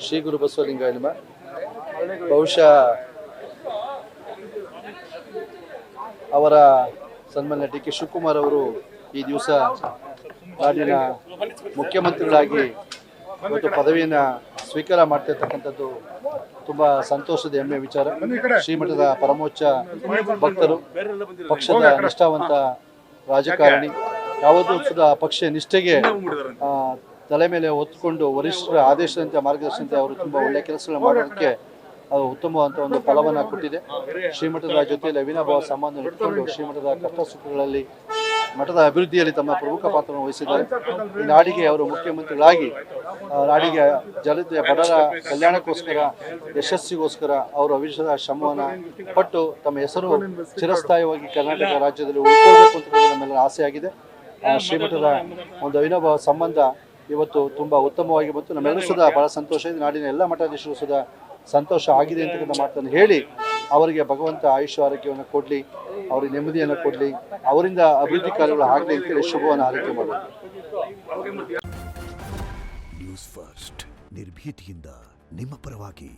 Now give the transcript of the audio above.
ಶ್ರೀ ಗುರು ಬಸವಲಿಂಗಾಯ ನಮಃ. ಬಹುಶಃ ಅವರ ಸನ್ಮಾನ್ಯ ಡಿ ಕೆ ಶಿವಕುಮಾರ್ ಅವರು ಈ ದಿವಸ ನಾಡಿನ ಮುಖ್ಯಮಂತ್ರಿಗಳಾಗಿ ಇವತ್ತು ಪದವಿಯನ್ನು ಸ್ವೀಕಾರ ಮಾಡ್ತಿರ್ತಕ್ಕಂಥದ್ದು ತುಂಬ ಸಂತೋಷದ ಹೆಮ್ಮೆಯ ವಿಚಾರ. ಶ್ರೀಮಠದ ಪರಮೋಚ್ಚ ಭಕ್ತರು, ಪಕ್ಷದ ನಿಷ್ಠಾವಂತ ರಾಜಕಾರಣಿ, ಯಾವತ್ತೂ ಸುದ ಪಕ್ಷ ನಿಷ್ಠೆಗೆ ತಲೆ ಮೇಲೆ ಹೊತ್ತುಕೊಂಡು ವರಿಷ್ಠರ ಆದೇಶದಂತೆ ಮಾರ್ಗದರ್ಶನಂತೆ ಅವರು ತುಂಬ ಒಳ್ಳೆಯ ಕೆಲಸಗಳನ್ನು ಮಾಡೋದಕ್ಕೆ ಅದು ಉತ್ತಮವಾದಂಥ ಒಂದು ಫಲವನ್ನು ಕೊಟ್ಟಿದೆ. ಶ್ರೀಮಠದ ಜೊತೆಯಲ್ಲಿ ಅವಿನಾಭಾವ ಸಂಬಂಧ ಇಟ್ಕೊಂಡು ಶ್ರೀಮಠದ ಕಷ್ಟ ಸುಖಗಳಲ್ಲಿ ಮಠದ ಅಭಿವೃದ್ಧಿಯಲ್ಲಿ ತಮ್ಮ ಪ್ರಮುಖ ಪಾತ್ರವನ್ನು ವಹಿಸಿದ್ದಾರೆ. ಈ ನಾಡಿಗೆ ಅವರು ಮುಖ್ಯಮಂತ್ರಿಗಳಾಗಿ ನಾಡಿಗೆ ಬಡವರ ಕಲ್ಯಾಣಕ್ಕೋಸ್ಕರ, ಯಶಸ್ಸಿಗೋಸ್ಕರ ಅವರು ಅವಿರತ ಶ್ರಮವನ್ನು ಪಟ್ಟು ತಮ್ಮ ಹೆಸರು ಚಿರಸ್ಥಾಯಿಯಾಗಿ ಕರ್ನಾಟಕ ರಾಜ್ಯದಲ್ಲಿ ಉಳ್ಕೊಳ್ಬೇಕು ಅಂತ ನಮ್ಮೆಲ್ಲರ ಆಸೆಯಾಗಿದೆ. ಶ್ರೀಮಠದ ಒಂದು ಅವಿನಾಭಾವ ಸಂಬಂಧ ಇವತ್ತು ತುಂಬ ಉತ್ತಮವಾಗಿ ಬಂತು. ನಮ್ಮೆಲ್ಲರೂ ಸುದ ಬಹಳ ಸಂತೋಷ ಇದೆ. ನಾಡಿನ ಎಲ್ಲ ಮಠಾಧೀಶರು ಸುದ ಸಂತೋಷ ಆಗಿದೆ ಅಂತಕ್ಕಂಥ ಮಾತನ್ನು ಹೇಳಿ ಅವರಿಗೆ ಭಗವಂತ ಆಯುಷ್ಯ ಆರೋಗ್ಯವನ್ನು ಕೊಡಲಿ, ಅವರಿಗೆ ನೆಮ್ಮದಿಯನ್ನು ಕೊಡಲಿ, ಅವರಿಂದ ಅಭಿವೃದ್ಧಿ ಕಾರ್ಯಗಳು ಆಗಲಿ ಅಂತೇಳಿ ಶುಭವನ್ನು ಹಾರೈಕೆ ಮಾಡೋದು. ನ್ಯೂಸ್ ಫಸ್ಟ್ ನಿರ್ಭೀತಿಯಿಂದ ನಿಮ್ಮ ಪರವಾಗಿ.